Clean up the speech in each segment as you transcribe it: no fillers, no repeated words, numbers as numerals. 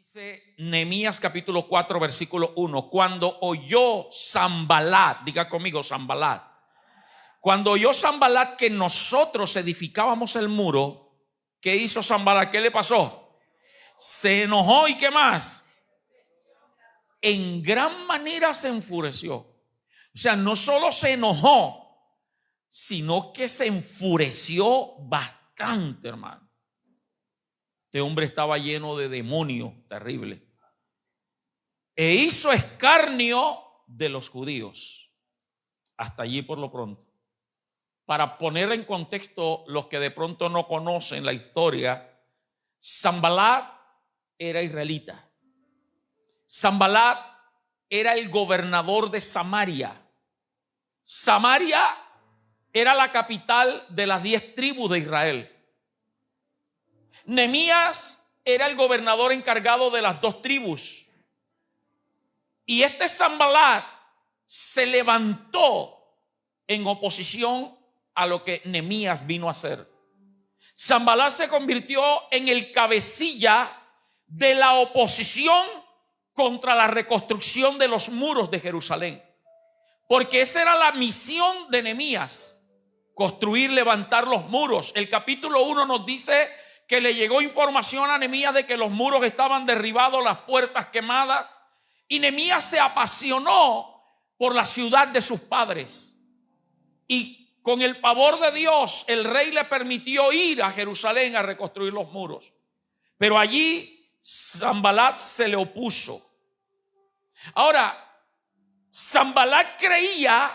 Dice Nehemías capítulo 4 versículo 1, cuando oyó Sanbalat, diga conmigo Sanbalat, cuando oyó Sanbalat que nosotros edificábamos el muro, ¿qué hizo Sanbalat? ¿Qué le pasó? Se enojó y ¿qué más? En gran manera se enfureció. O sea, no solo se enojó, sino que se enfureció bastante, hermano. Este hombre estaba lleno de demonios terrible. E hizo escarnio de los judíos. Hasta allí por lo pronto. Para poner en contexto los que de pronto no conocen la historia, Sanbalat era israelita. Sanbalat era el gobernador de Samaria. Samaria era la capital de las 10 tribus de Israel. Nehemías era el gobernador encargado de las 2 tribus. Y este Sanbalat se levantó en oposición a lo que Nehemías vino a hacer. Sanbalat se convirtió en el cabecilla de la oposición contra la reconstrucción de los muros de Jerusalén. Porque esa era la misión de Nehemías, construir, levantar los muros. El capítulo 1 nos dice que le llegó información a Nehemías de que los muros estaban derribados, las puertas quemadas, y Nehemías se apasionó por la ciudad de sus padres. Y con el favor de Dios, el rey le permitió ir a Jerusalén a reconstruir los muros. Pero allí Sanbalat se le opuso. Ahora, Sanbalat creía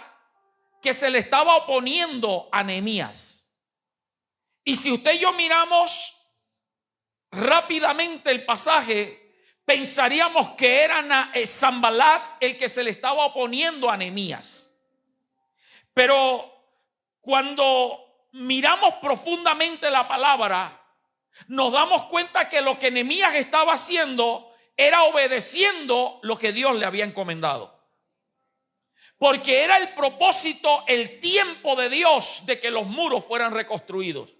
que se le estaba oponiendo a Nehemías. Y si usted y yo miramos rápidamente el pasaje, pensaríamos que era Sanbalat el que se le estaba oponiendo a Nehemías. Pero cuando miramos profundamente la palabra, nos damos cuenta que lo que Nehemías estaba haciendo era obedeciendo lo que Dios le había encomendado. Porque era el propósito, el tiempo de Dios de que los muros fueran reconstruidos.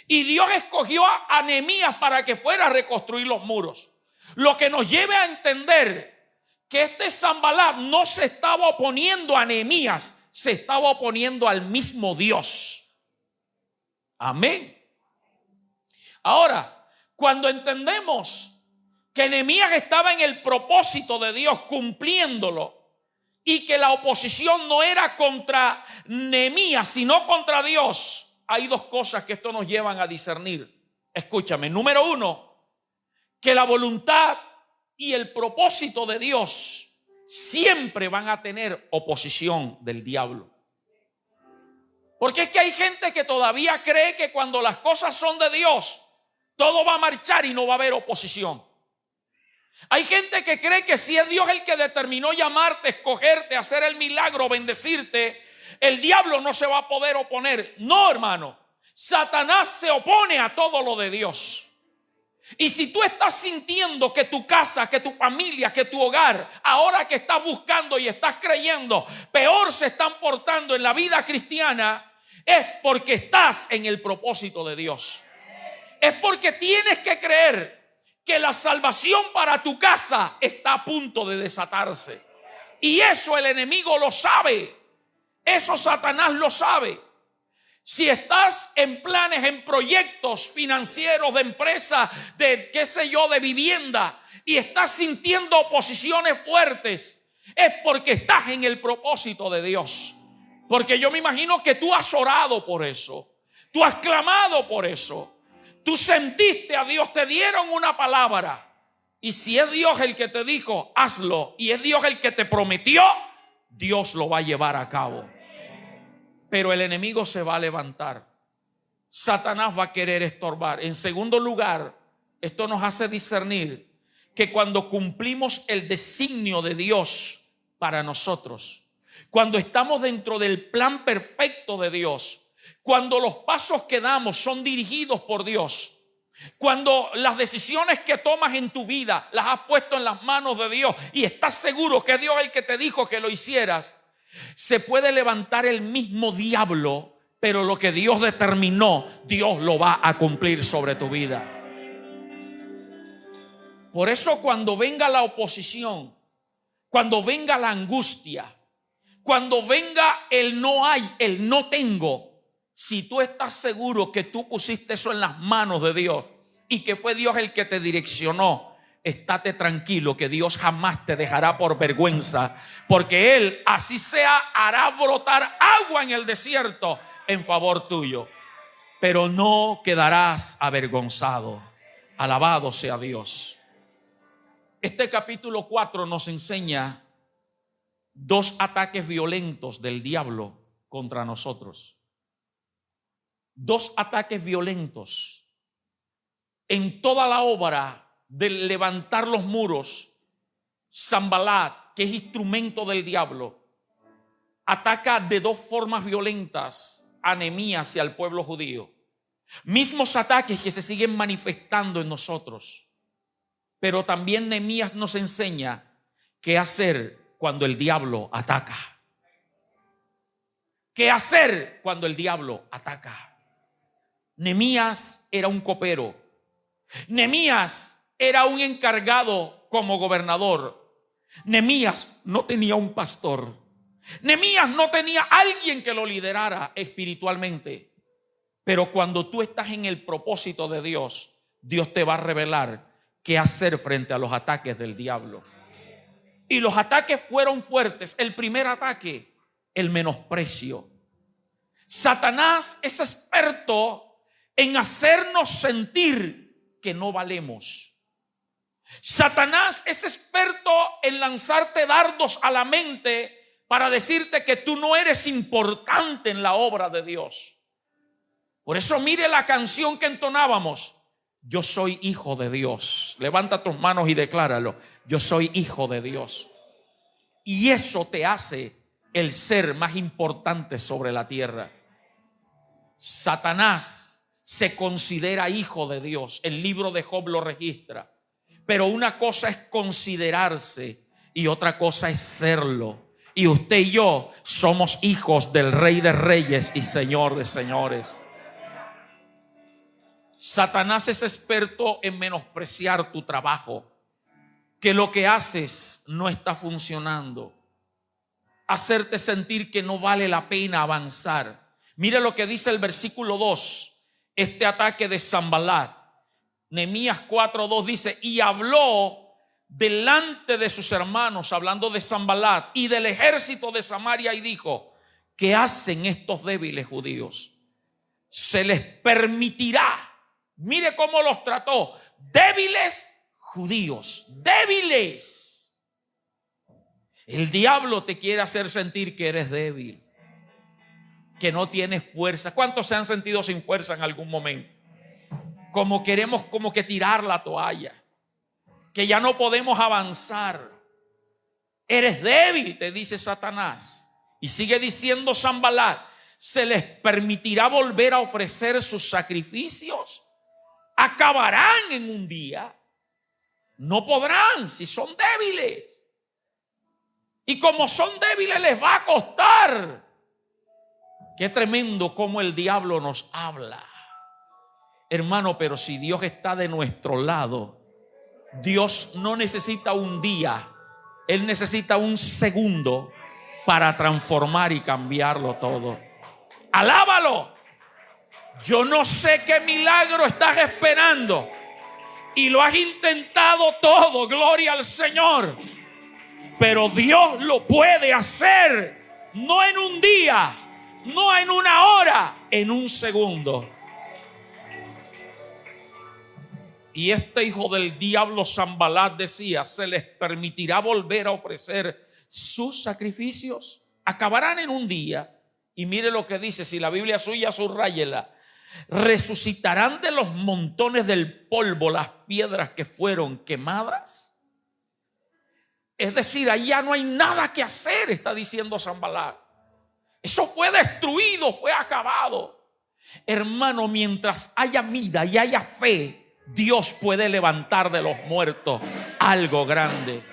Y Dios escogió a Nehemías para que fuera a reconstruir los muros. Lo que nos lleva a entender que este Sanbalat no se estaba oponiendo a Nehemías, se estaba oponiendo al mismo Dios. Amén. Ahora, cuando entendemos que Nehemías estaba en el propósito de Dios, cumpliéndolo, y que la oposición no era contra Nehemías, sino contra Dios, hay 2 cosas que esto nos llevan a discernir. Escúchame, número 1, que la voluntad y el propósito de Dios siempre van a tener oposición del diablo. Porque es que hay gente que todavía cree que cuando las cosas son de Dios, todo va a marchar y no va a haber oposición. Hay gente que cree que si es Dios el que determinó llamarte, escogerte, hacer el milagro, bendecirte, el diablo no se va a poder oponer. No, hermano. Satanás se opone a todo lo de Dios. Y si tú estás sintiendo que tu casa, que tu familia, que tu hogar, ahora que estás buscando y estás creyendo, peor se están portando en la vida cristiana, es porque estás en el propósito de Dios. Es porque tienes que creer que la salvación para tu casa está a punto de desatarse. Y eso el enemigo lo sabe. Eso Satanás lo sabe. Si estás en planes, en proyectos financieros, de empresa, de qué sé yo, de vivienda, y estás sintiendo oposiciones fuertes, es porque estás en el propósito de Dios. Porque yo me imagino que tú has orado por eso. Tú has clamado por eso. Tú sentiste a Dios, te dieron una palabra. Y si es Dios el que te dijo, hazlo, y es Dios el que te prometió, Dios lo va a llevar a cabo. Pero el enemigo se va a levantar. Satanás va a querer estorbar. En segundo lugar, esto nos hace discernir que cuando cumplimos el designio de Dios para nosotros, cuando estamos dentro del plan perfecto de Dios, cuando los pasos que damos son dirigidos por Dios, cuando las decisiones que tomas en tu vida las has puesto en las manos de Dios y estás seguro que es Dios el que te dijo que lo hicieras, se puede levantar el mismo diablo, pero lo que Dios determinó, Dios lo va a cumplir sobre tu vida. Por eso cuando venga la oposición, cuando venga la angustia, cuando venga el no hay, el no tengo, si tú estás seguro que tú pusiste eso en las manos de Dios y que fue Dios el que te direccionó, estate tranquilo que Dios jamás te dejará por vergüenza, porque Él, así sea, hará brotar agua en el desierto en favor tuyo, pero no quedarás avergonzado. Alabado sea Dios. Este capítulo 4 nos enseña dos ataques violentos del diablo contra nosotros. Dos ataques violentos. En toda la obra de levantar los muros, Sanbalat, que es instrumento del diablo, ataca de dos formas violentas a Nehemías y al pueblo judío. Mismos ataques que se siguen manifestando en nosotros. Pero también Nehemías nos enseña qué hacer cuando el diablo ataca. ¿Qué hacer cuando el diablo ataca? Nehemías era un copero. Nehemías era un encargado como gobernador. Nehemías no tenía un pastor. Nehemías no tenía alguien que lo liderara espiritualmente. Pero cuando tú estás en el propósito de Dios, Dios te va a revelar qué hacer frente a los ataques del diablo. Y los ataques fueron fuertes. El primer ataque, el menosprecio. Satanás es experto en hacernos sentir que no valemos. Satanás es experto en lanzarte dardos a la mente para decirte que tú no eres importante en la obra de Dios. Por eso mire la canción que entonábamos. Yo soy hijo de Dios. Levanta tus manos y decláralo. Yo soy hijo de Dios. Y eso te hace el ser más importante sobre la tierra. Satanás se considera hijo de Dios. El libro de Job lo registra. Pero una cosa es considerarse y otra cosa es serlo. Y usted y yo somos hijos del Rey de Reyes y Señor de Señores. Satanás es experto en menospreciar tu trabajo, que lo que haces no está funcionando, hacerte sentir que no vale la pena avanzar. Mire lo que dice el versículo 2, este ataque de Sanbalat. Nehemías 4:2 dice: y habló delante de sus hermanos, hablando de Sanbalat y del ejército de Samaria, y dijo: ¿qué hacen estos débiles judíos? Se les permitirá. Mire cómo los trató. Débiles judíos. Débiles. El diablo te quiere hacer sentir que eres débil, que no tienes fuerza. ¿Cuántos se han sentido sin fuerza en algún momento? Como queremos como que tirar la toalla, que ya no podemos avanzar. Eres débil, te dice Satanás. Y sigue diciendo Sanbalat: se les permitirá volver a ofrecer sus sacrificios. Acabarán en un día. No podrán si son débiles. Y como son débiles les va a costar. Qué tremendo cómo el diablo nos habla. Hermano, pero si Dios está de nuestro lado, Dios no necesita un día, Él necesita un segundo para transformar y cambiarlo todo. Alábalo. Yo no sé qué milagro estás esperando y lo has intentado todo, gloria al Señor, pero Dios lo puede hacer, no en un día, no en una hora, en un segundo. Y este hijo del diablo Sanbalat decía: se les permitirá volver a ofrecer sus sacrificios. Acabarán en un día. Y mire lo que dice, si la Biblia es suya, subráyela. Resucitarán de los montones del polvo las piedras que fueron quemadas. Es decir, allá no hay nada que hacer, está diciendo Sanbalat. Eso fue destruido, fue acabado. Hermano, mientras haya vida y haya fe, Dios puede levantar de los muertos algo grande.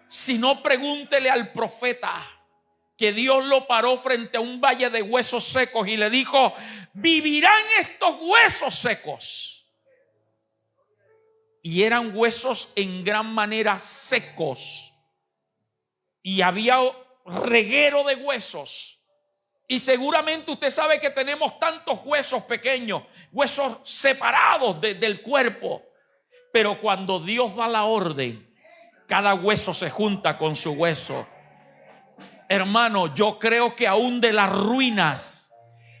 Si no, pregúntele al profeta, que Dios lo paró frente a un valle de huesos secos y le dijo: vivirán estos huesos secos. y eran huesos en gran manera secos, y había reguero de huesos. Y seguramente usted sabe que tenemos tantos huesos pequeños, huesos separados del cuerpo, pero cuando Dios da la orden, cada hueso se junta con su hueso. Hermano, yo creo que aún de las ruinas,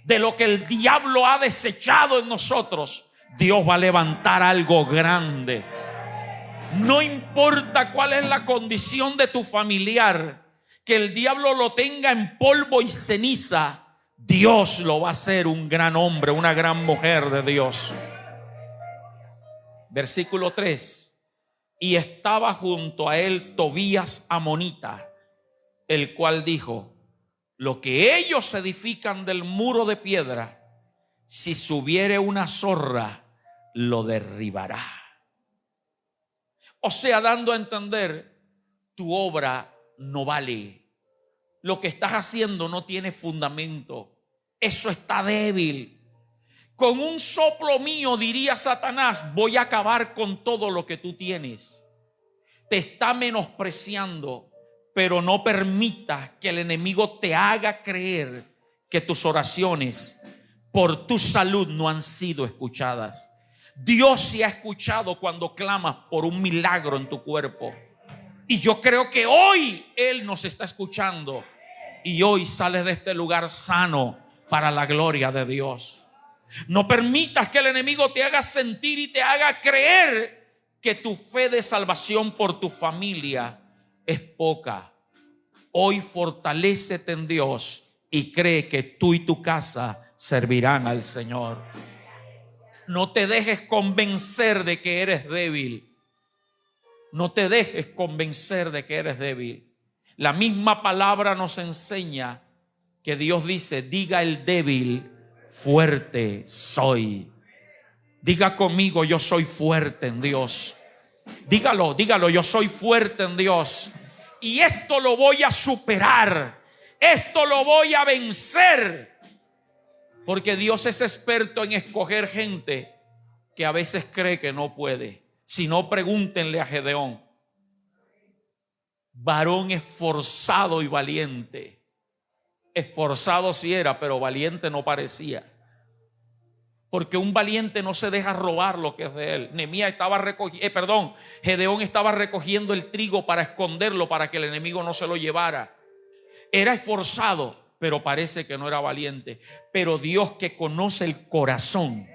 de lo que el diablo ha desechado en nosotros, Dios va a levantar algo grande. No importa cuál es la condición de tu familiar, que el diablo lo tenga en polvo y ceniza, Dios lo va a hacer un gran hombre, una gran mujer de Dios. Versículo 3. Y estaba junto a él Tobías amonita, el cual dijo: lo que ellos edifican del muro de piedra, si subiere una zorra, lo derribará. O sea, dando a entender, tu obra no vale. Lo que estás haciendo no tiene fundamento. Eso está débil. Con un soplo mío, diría Satanás, voy a acabar con todo lo que tú tienes. Te está menospreciando, pero no permitas que el enemigo te haga creer que tus oraciones por tu salud no han sido escuchadas. Dios sí ha escuchado cuando clamas por un milagro en tu cuerpo. Y yo creo que hoy Él nos está escuchando. Y hoy sales de este lugar sano para la gloria de Dios. No permitas que el enemigo te haga sentir y te haga creer que tu fe de salvación por tu familia es poca. Hoy fortalécete en Dios y cree que tú y tu casa servirán al Señor. No te dejes convencer de que eres débil. No te dejes convencer de que eres débil. La misma palabra nos enseña que Dios dice: diga el débil, fuerte soy. Diga conmigo: yo soy fuerte en Dios. Dígalo, yo soy fuerte en Dios. Y esto lo voy a superar. Esto lo voy a vencer. Porque Dios es experto en escoger gente que a veces cree que no puede. Si no, pregúntenle a Gedeón. Varón esforzado y valiente. Esforzado sí era, pero valiente no parecía. Porque un valiente no se deja robar lo que es de él. Gedeón estaba recogiendo el trigo para esconderlo, para que el enemigo no se lo llevara. Era esforzado, pero parece que no era valiente. Pero Dios, que conoce el corazón,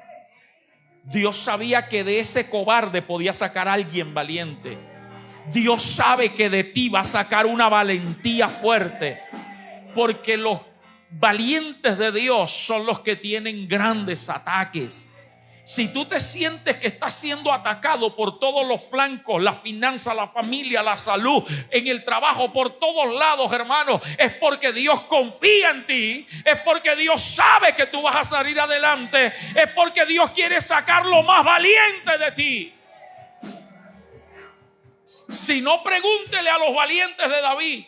Dios sabía que de ese cobarde podía sacar a alguien valiente. Dios sabe que de ti va a sacar una valentía fuerte, porque los valientes de Dios son los que tienen grandes ataques. Si tú te sientes que estás siendo atacado por todos los flancos, la finanza, la familia, la salud, en el trabajo, por todos lados, hermano, es porque Dios confía en ti, es porque Dios sabe que tú vas a salir adelante, es porque Dios quiere sacar lo más valiente de ti. Si no, pregúntele a los valientes de David,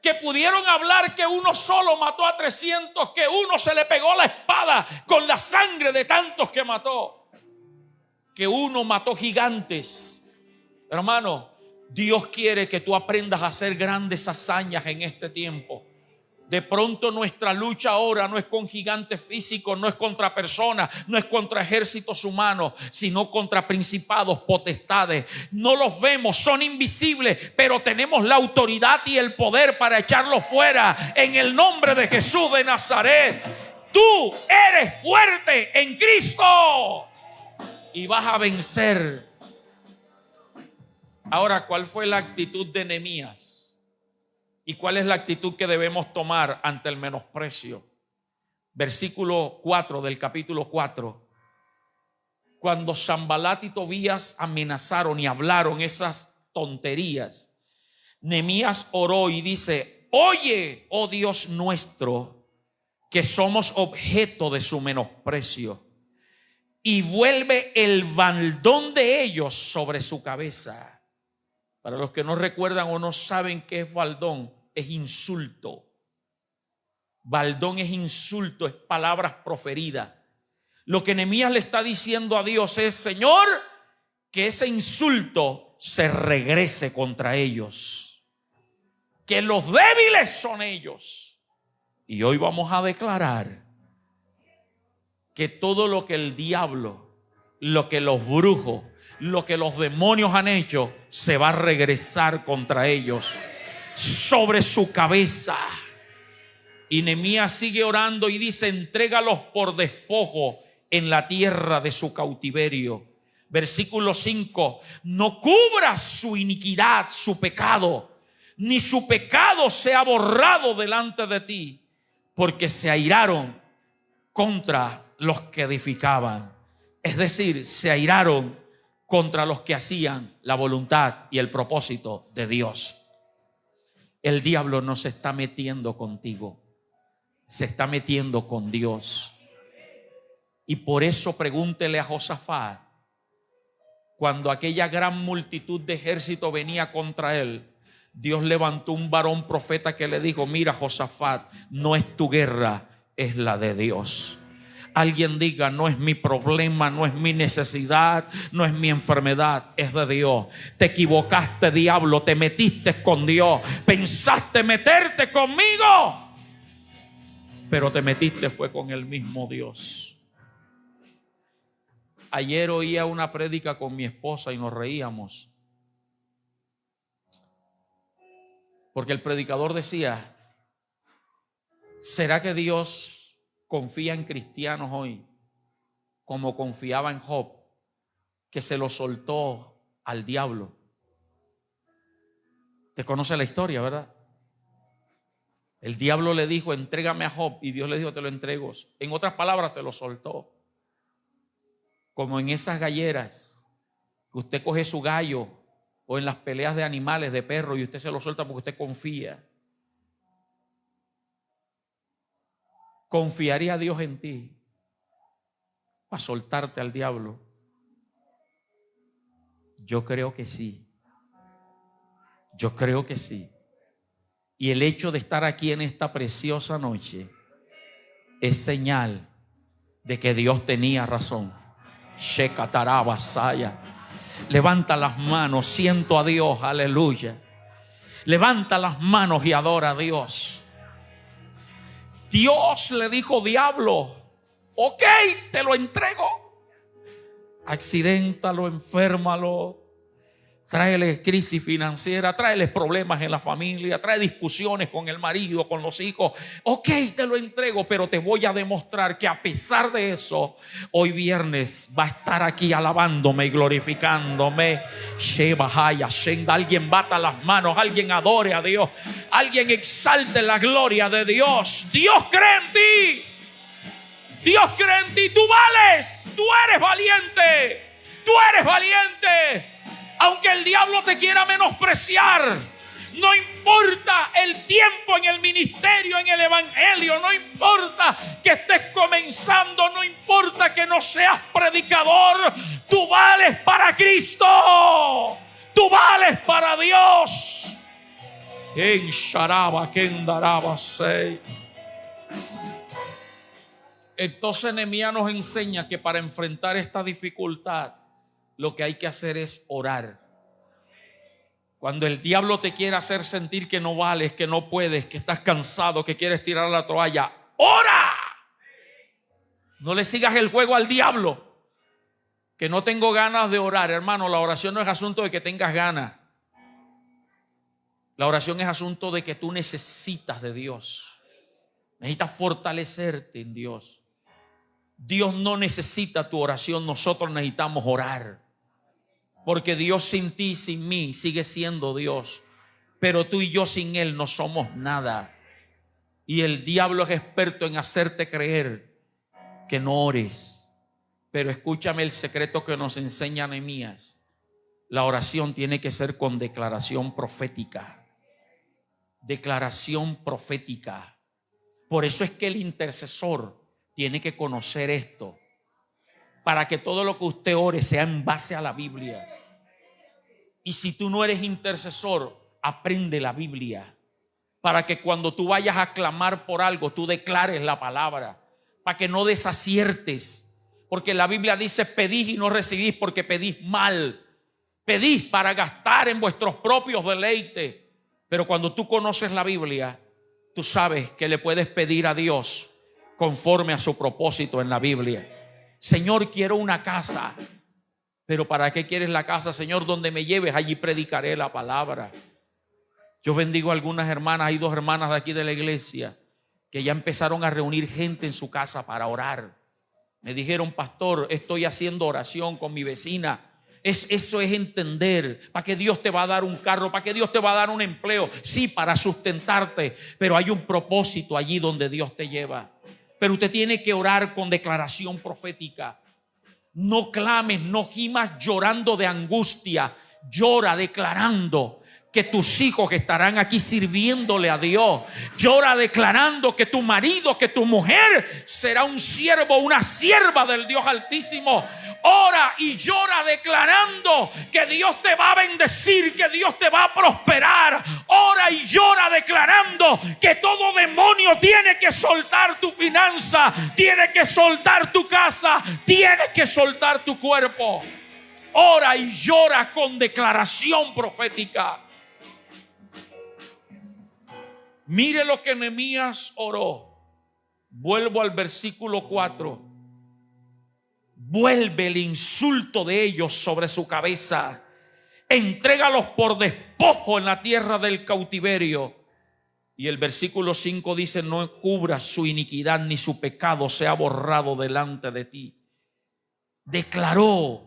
que pudieron hablar que uno solo mató a 300, que uno se le pegó la espada con la sangre de tantos que mató, que uno mató gigantes. Hermano, Dios quiere que tú aprendas a hacer grandes hazañas en este tiempo. De pronto nuestra lucha ahora no es con gigantes físicos, no es contra personas, no es contra ejércitos humanos, sino contra principados, potestades. No los vemos, son invisibles, pero tenemos la autoridad y el poder para echarlos fuera en el nombre de Jesús de Nazaret. Tú eres fuerte en Cristo y vas a vencer. Ahora, ¿cuál fue la actitud de Nehemías? ¿Y cuál es la actitud que debemos tomar ante el menosprecio? Versículo 4 del capítulo 4. Cuando Sanbalat y Tobías amenazaron y hablaron esas tonterías, Nehemías oró y dice: oye, oh Dios nuestro, que somos objeto de su menosprecio, y vuelve el baldón de ellos sobre su cabeza. Para los que no recuerdan o no saben qué es baldón, es insulto. Baldón es insulto, es palabras proferidas. Lo que Nehemías le está diciendo a Dios es: Señor, que ese insulto se regrese contra ellos, que los débiles son ellos. Y hoy vamos a declarar que todo lo que el diablo, lo que los brujos, lo que los demonios han hecho, se va a regresar contra ellos, sobre su cabeza. Y Nehemías sigue orando y dice: entrégalos por despojo en la tierra de su cautiverio. Versículo 5: no cubras su iniquidad, su pecado, ni su pecado sea borrado delante de ti, porque se airaron contra los que edificaban. Es decir, se airaron contra los que hacían la voluntad y el propósito de Dios. El diablo no se está metiendo contigo, se está metiendo con Dios. Y por eso pregúntele a Josafat, cuando aquella gran multitud de ejército venía contra él, Dios levantó un varón profeta que le dijo: mira, Josafat, no es tu guerra, es la de Dios. Alguien diga: no es mi problema, no es mi necesidad, no es mi enfermedad, es de Dios. Te equivocaste, diablo, te metiste con Dios, pensaste meterte conmigo, pero te metiste fue con el mismo Dios. Ayer oía una prédica con mi esposa y nos reíamos, porque el predicador decía: ¿será que Dios confía en cristianos hoy como confiaba en Job, que se lo soltó al diablo? Te conoce la historia, ¿verdad? El diablo le dijo: entrégame a Job, y Dios le dijo: te lo entrego. En otras palabras, se lo soltó. Como en esas galleras que usted coge su gallo, o en las peleas de animales, de perros, y usted se lo suelta porque usted confía. ¿Confiaría Dios en ti para soltarte al diablo? Yo creo que sí. Yo creo que sí. Y el hecho de estar aquí en esta preciosa noche es señal de que Dios tenía razón. Shekatarabasaya. Levanta las manos, siento a Dios, aleluya. Levanta las manos y adora a Dios. Dios le dijo: diablo, ok, te lo entrego. Accidéntalo, enférmalo, tráele crisis financiera, tráele problemas en la familia, trae discusiones con el marido, con los hijos. Ok, te lo entrego, pero te voy a demostrar que a pesar de eso, hoy viernes va a estar aquí alabándome y glorificándome. Alguien bata las manos, alguien adore a Dios, alguien exalte la gloria de Dios. Dios cree en ti. Dios cree en ti. Tú vales, tú eres valiente, tú eres valiente. Aunque el diablo te quiera menospreciar, no importa el tiempo en el ministerio, en el evangelio, no importa que estés comenzando, no importa que no seas predicador, tú vales para Cristo, tú vales para Dios. En Sharaba, Kendaraba, Sei. Entonces Nehemías nos enseña que para enfrentar esta dificultad, lo que hay que hacer es orar. Cuando el diablo te quiere hacer sentir que no vales, que no puedes, que estás cansado, que quieres tirar la toalla, ora. No le sigas el juego al diablo. Que no tengo ganas de orar, hermano. La oración no es asunto de que tengas ganas. La oración es asunto de que tú necesitas de Dios. Necesitas fortalecerte en Dios. Dios no necesita tu oración, nosotros necesitamos orar. Porque Dios sin ti, sin mí, sigue siendo Dios. Pero tú y yo sin Él no somos nada. Y el diablo es experto en hacerte creer que no ores. Pero escúchame el secreto que nos enseña Nehemías. La oración tiene que ser con declaración profética. Declaración profética. Por eso es que el intercesor tiene que conocer esto, para que todo lo que usted ore sea en base a la Biblia. Y si tú no eres intercesor, aprende la Biblia, para que cuando tú vayas a clamar por algo, tú declares la palabra, para que no desaciertes. Porque la Biblia dice: pedís y no recibís porque pedís mal, Pedís para gastar en vuestros propios deleites. Pero cuando tú conoces la Biblia, tú sabes que le puedes pedir a Dios conforme a su propósito en la Biblia. Señor, quiero una casa. Pero ¿para qué quieres la casa? Señor, donde me lleves, allí predicaré la palabra. Yo bendigo a algunas hermanas. Hay 2 hermanas de aquí de la iglesia que ya empezaron a reunir gente en su casa para orar. Me dijeron: pastor, estoy haciendo oración con mi vecina. Eso es entender. ¿Para qué Dios te va a dar un carro? ¿Para qué Dios te va a dar un empleo? Sí, para sustentarte, pero hay un propósito allí donde Dios te lleva. Pero usted tiene que orar con declaración profética. No clames, no gimas llorando de angustia. Llora declarando que tus hijos estarán aquí sirviéndole a Dios. Llora declarando que tu marido, que tu mujer será un siervo, una sierva del Dios Altísimo. Ora y llora declarando que Dios te va a bendecir, que Dios te va a prosperar. Ora y llora declarando que todo demonio tiene que soltar tu finanza, tiene que soltar tu casa, tiene que soltar tu cuerpo. Ora y llora con declaración profética. Mire lo que Nehemías oró. Vuelvo al versículo 4. Vuelve el insulto de ellos sobre su cabeza. Entrégalos por despojo en la tierra del cautiverio. Y el versículo 5 dice: no cubras su iniquidad ni su pecado sea borrado delante de ti. Declaró.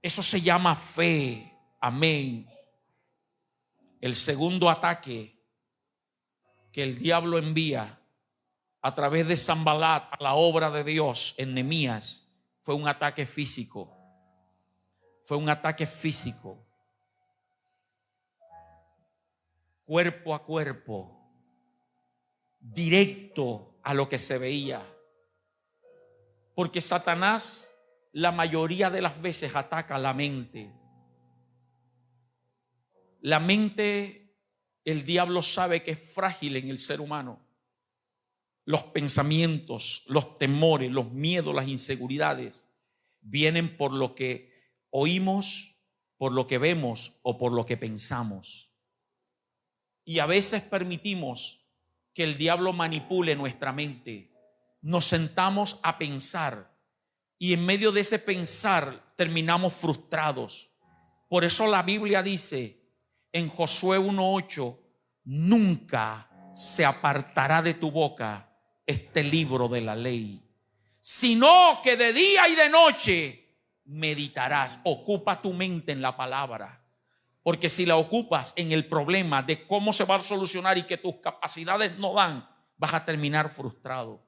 Eso se llama fe. Amén. El segundo ataque que el diablo envía a través de Sanbalat a la obra de Dios en Nehemías fue un ataque físico. Fue un ataque físico. Cuerpo a cuerpo. Directo a lo que se veía. Porque Satanás la mayoría de las veces ataca la mente. La mente, el diablo sabe que es frágil en el ser humano. Los pensamientos, los temores, los miedos, las inseguridades vienen por lo que oímos, por lo que vemos o por lo que pensamos. Y a veces permitimos que el diablo manipule nuestra mente. Nos sentamos a pensar y en medio de ese pensar terminamos frustrados. Por eso la Biblia dice en Josué 1:8: nunca se apartará de tu boca este libro de la ley, sino que de día y de noche meditarás. Ocupa tu mente en la palabra, porque si la ocupas en el problema de cómo se va a solucionar y que tus capacidades no dan, vas a terminar frustrado,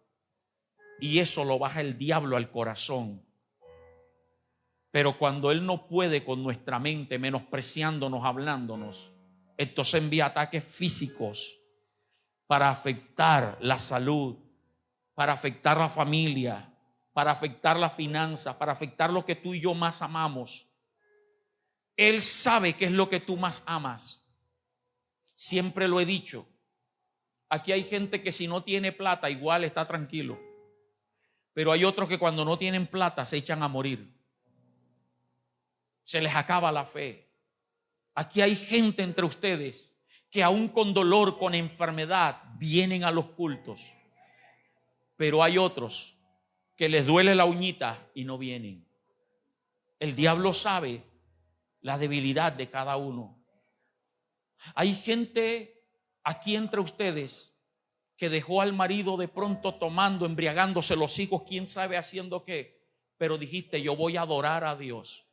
y eso lo baja el diablo al corazón. Pero cuando él no puede con nuestra mente, menospreciándonos, hablándonos, entonces envía ataques físicos para afectar la salud, para afectar la familia, para afectar las finanzas, para afectar lo que tú y yo más amamos. Él sabe qué es lo que tú más amas. Siempre lo he dicho. Aquí hay gente que si no tiene plata igual está tranquilo. Pero hay otros que cuando no tienen plata se echan a morir. Se les acaba la fe. Aquí hay gente entre ustedes que aún con dolor, con enfermedad, vienen a los cultos. Pero hay otros que les duele la uñita y no vienen. El diablo sabe la debilidad de cada uno. Hay gente aquí entre ustedes que dejó al marido de pronto tomando, embriagándose, los hijos, quién sabe haciendo qué, pero dijiste: yo voy a adorar a Dios.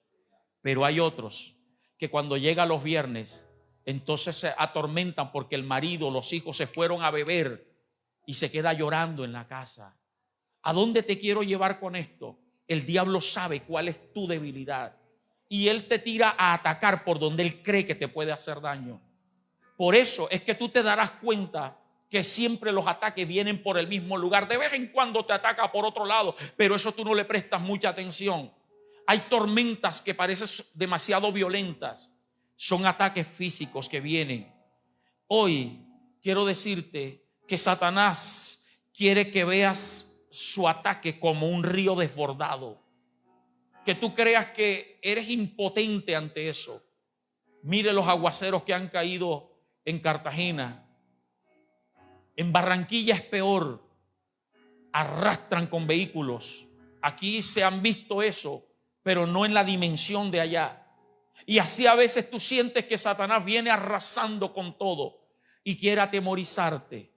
Pero hay otros que cuando llega los viernes, entonces se atormentan porque el marido, los hijos se fueron a beber y se queda llorando en la casa. ¿A dónde te quiero llevar con esto? El diablo sabe cuál es tu debilidad y él te tira a atacar por donde él cree que te puede hacer daño. Por eso es que tú te darás cuenta que siempre los ataques vienen por el mismo lugar. De vez en cuando te ataca por otro lado, pero eso tú no le prestas mucha atención. Hay tormentas que parecen demasiado violentas. Son ataques físicos que vienen. Hoy quiero decirte que Satanás quiere que veas su ataque como un río desbordado. Que tú creas que eres impotente ante eso. Mire los aguaceros que han caído en Cartagena. En Barranquilla es peor. Arrastran con vehículos. Aquí se han visto eso, pero no en la dimensión de allá. Y así a veces tú sientes que Satanás viene arrasando con todo y quiere atemorizarte.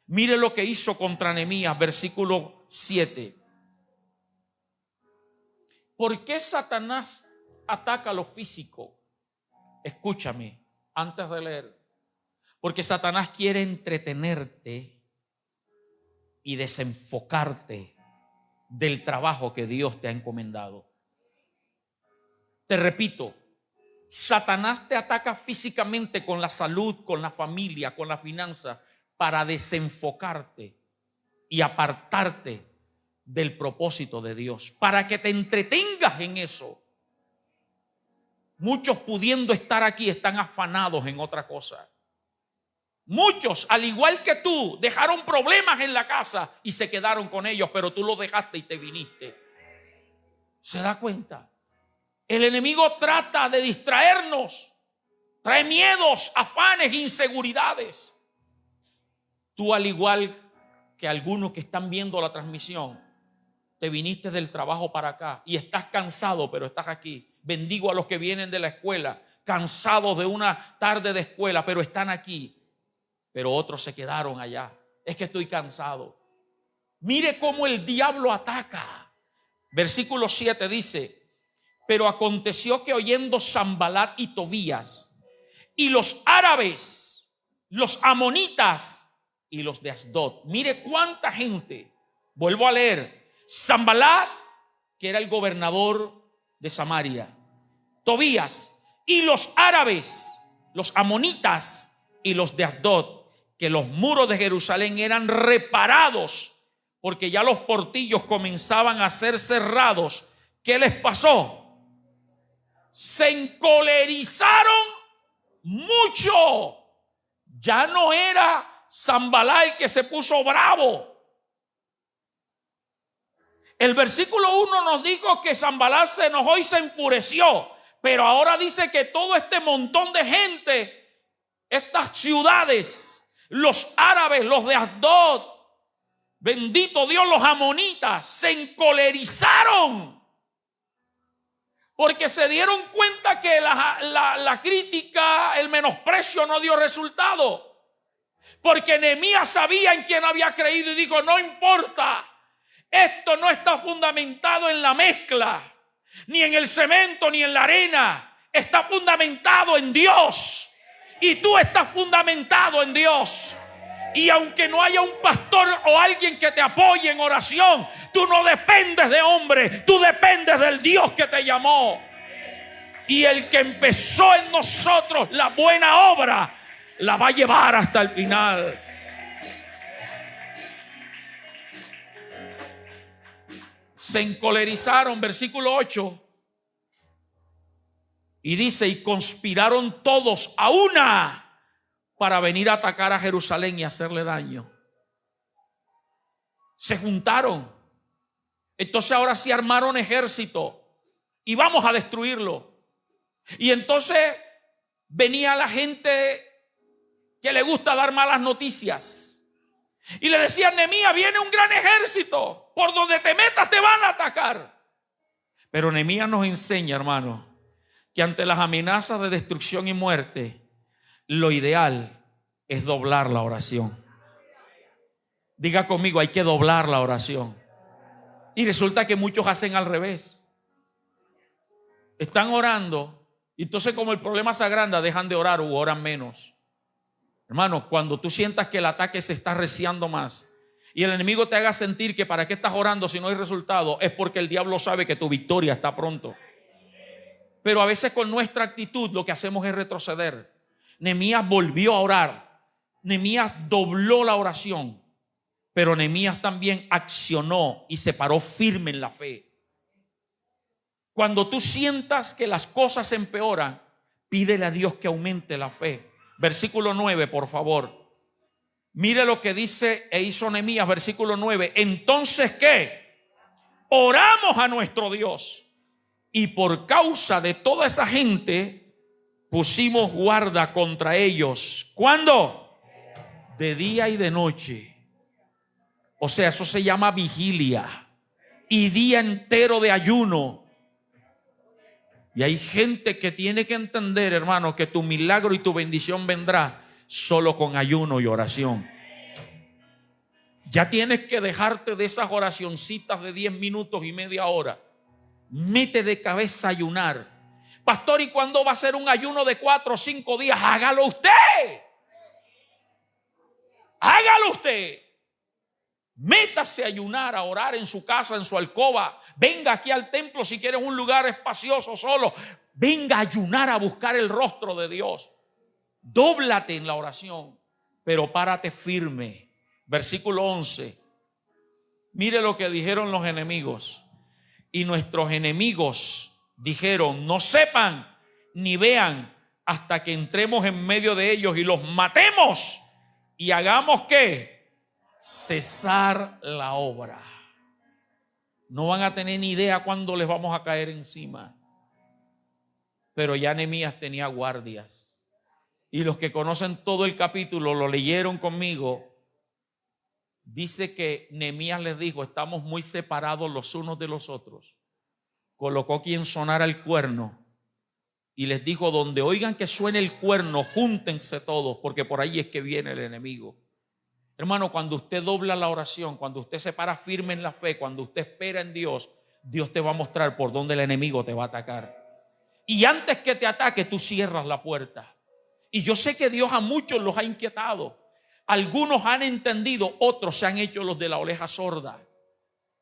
Mire lo que hizo contra Nehemías, versículo 7. ¿Por qué Satanás ataca lo físico? Escúchame antes de leer. Porque Satanás quiere entretenerte y desenfocarte del trabajo que Dios te ha encomendado. Te repito, Satanás te ataca físicamente con la salud, con la familia, con la finanza, para desenfocarte y apartarte del propósito de Dios, para que te entretengas en eso. Muchos, pudiendo estar aquí, están afanados en otra cosa. Muchos, al igual que tú, dejaron problemas en la casa y se quedaron con ellos, pero tú los dejaste y te viniste. ¿Se da cuenta? El enemigo trata de distraernos, trae miedos, afanes, inseguridades. Tú, al igual que algunos que están viendo la transmisión, te viniste del trabajo para acá y estás cansado, pero estás aquí. Bendigo a los que vienen de la escuela, cansados de una tarde de escuela, pero están aquí. Pero otros se quedaron allá. Es que estoy cansado. Mire cómo el diablo ataca. Versículo 7 dice: pero aconteció que oyendo Sanbalat y Tobías y los árabes, los amonitas y los de Asdod. Mire cuánta gente. Vuelvo a leer. Sanbalat, que era el gobernador de Samaria. Tobías y los árabes, los amonitas y los de Asdod, que los muros de Jerusalén eran reparados porque ya los portillos comenzaban a ser cerrados. ¿Qué les pasó? Se encolerizaron mucho. Ya no era Sanbalat el que se puso bravo. El versículo 1 nos dijo que Sanbalat se enojó y se enfureció, pero ahora dice que todo este montón de gente, estas ciudades, los árabes, los de Asdod, bendito Dios, los amonitas, se encolerizaron porque se dieron cuenta que la crítica, el menosprecio no dio resultado, porque Nehemías sabía en quién había creído y dijo: no importa, esto no está fundamentado en la mezcla, ni en el cemento, ni en la arena. Está fundamentado en Dios. Y tú estás fundamentado en Dios. Y aunque no haya un pastor o alguien que te apoye en oración, tú no dependes de hombre, tú dependes del Dios que te llamó. Y el que empezó en nosotros la buena obra, la va a llevar hasta el final. Se encolerizaron, versículo 8. Y dice: y conspiraron todos a una para venir a atacar a Jerusalén y hacerle daño. Se juntaron. Entonces ahora sí armaron ejército y vamos a destruirlo. Y entonces venía la gente que le gusta dar malas noticias y le decían: Nehemías, viene un gran ejército, por donde te metas te van a atacar. Pero Nehemías nos enseña, hermano, que ante las amenazas de destrucción y muerte, lo ideal es doblar la oración. Diga conmigo: hay que doblar la oración. Y resulta que muchos hacen al revés. Están orando y entonces, como el problema se agranda, dejan de orar o oran menos. Hermano, cuando tú sientas que el ataque se está arreciando más y el enemigo te haga sentir que para qué estás orando si no hay resultado, es porque el diablo sabe que tu victoria está pronto. Pero a veces con nuestra actitud lo que hacemos es retroceder. Nehemías volvió a orar. Nehemías dobló la oración. Pero Nehemías también accionó y se paró firme en la fe. Cuando tú sientas que las cosas empeoran, pídele a Dios que aumente la fe. Versículo 9, por favor. Mire lo que dice e hizo Nehemías, versículo 9. Entonces, ¿qué? Oramos a nuestro Dios. Y por causa de toda esa gente, pusimos guarda contra ellos. ¿Cuándo? De día y de noche. O sea, eso se llama vigilia. Y día entero de ayuno. Y hay gente que tiene que entender, hermano, que tu milagro y tu bendición vendrá solo con ayuno y oración. Ya tienes que dejarte de esas oracioncitas de 10 minutos y media hora. Mete de cabeza a ayunar. Pastor, ¿y cuándo va a ser un ayuno de 4 o 5 días? Hágalo usted. Hágalo usted. Métase a ayunar, a orar en su casa, en su alcoba. Venga aquí al templo si quieres un lugar espacioso solo. Venga a ayunar, a buscar el rostro de Dios. Dóblate en la oración, pero párate firme. Versículo 11. Mire lo que dijeron los enemigos. Y nuestros enemigos dijeron: no sepan ni vean hasta que entremos en medio de ellos y los matemos y hagamos ¿qué? Cesar la obra. No van a tener ni idea cuándo les vamos a caer encima. Pero ya Nehemías tenía guardias. Y los que conocen todo el capítulo, lo leyeron conmigo. Dice que Nehemías les dijo: estamos muy separados los unos de los otros. Colocó quien sonara el cuerno y les dijo: donde oigan que suene el cuerno, júntense todos, porque por ahí es que viene el enemigo. Hermano, cuando usted dobla la oración, cuando usted se para firme en la fe, cuando usted espera en Dios, Dios te va a mostrar por dónde el enemigo te va a atacar. Y antes que te ataque, tú cierras la puerta. Y yo sé que Dios a muchos los ha inquietado. Algunos han entendido, otros se han hecho los de la oreja sorda.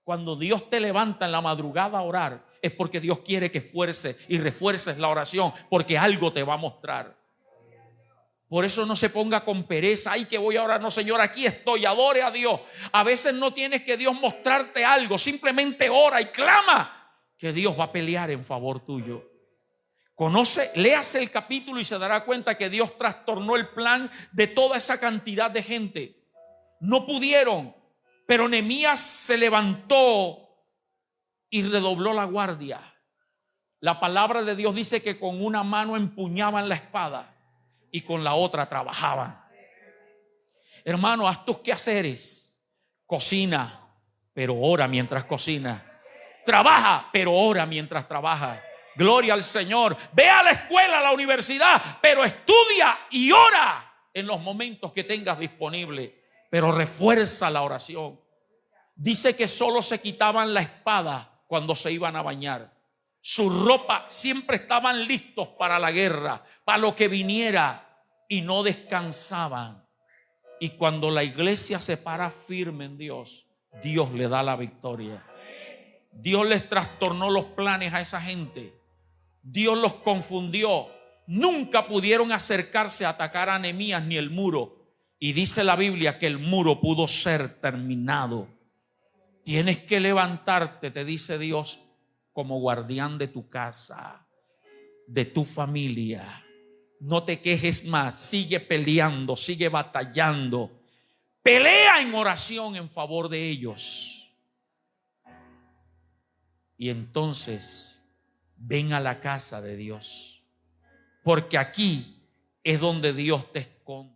Cuando Dios te levanta en la madrugada a orar, es porque Dios quiere que fuerces y refuerces la oración, porque algo te va a mostrar. Por eso no se ponga con pereza: ay, que voy a orar. No, Señor, aquí estoy, adore a Dios. A veces no tienes que Dios mostrarte algo, simplemente ora y clama, que Dios va a pelear en favor tuyo. Léase el capítulo y se dará cuenta que Dios trastornó el plan de toda esa cantidad de gente. No pudieron, pero Nehemías se levantó y redobló la guardia. La palabra de Dios dice que con una mano empuñaban la espada y con la otra trabajaban. Hermano, haz tus quehaceres. Cocina, pero ora mientras cocina. Trabaja, pero ora mientras trabaja. Gloria al Señor. Ve a la escuela, a la universidad, pero estudia y ora en los momentos que tengas disponible. Pero refuerza la oración. Dice que solo se quitaban la espada cuando se iban a bañar. Su ropa siempre estaban listos para la guerra, para lo que viniera, y no descansaban. Y cuando la iglesia se para firme en Dios, Dios le da la victoria. Dios les trastornó los planes a esa gente. Dios los confundió. Nunca pudieron acercarse a atacar a Nehemías ni el muro. Y dice la Biblia que el muro pudo ser terminado. Tienes que levantarte, te dice Dios, como guardián de tu casa, de tu familia. No te quejes más, sigue peleando, sigue batallando. Pelea en oración en favor de ellos. Y entonces ven a la casa de Dios, porque aquí es donde Dios te esconde.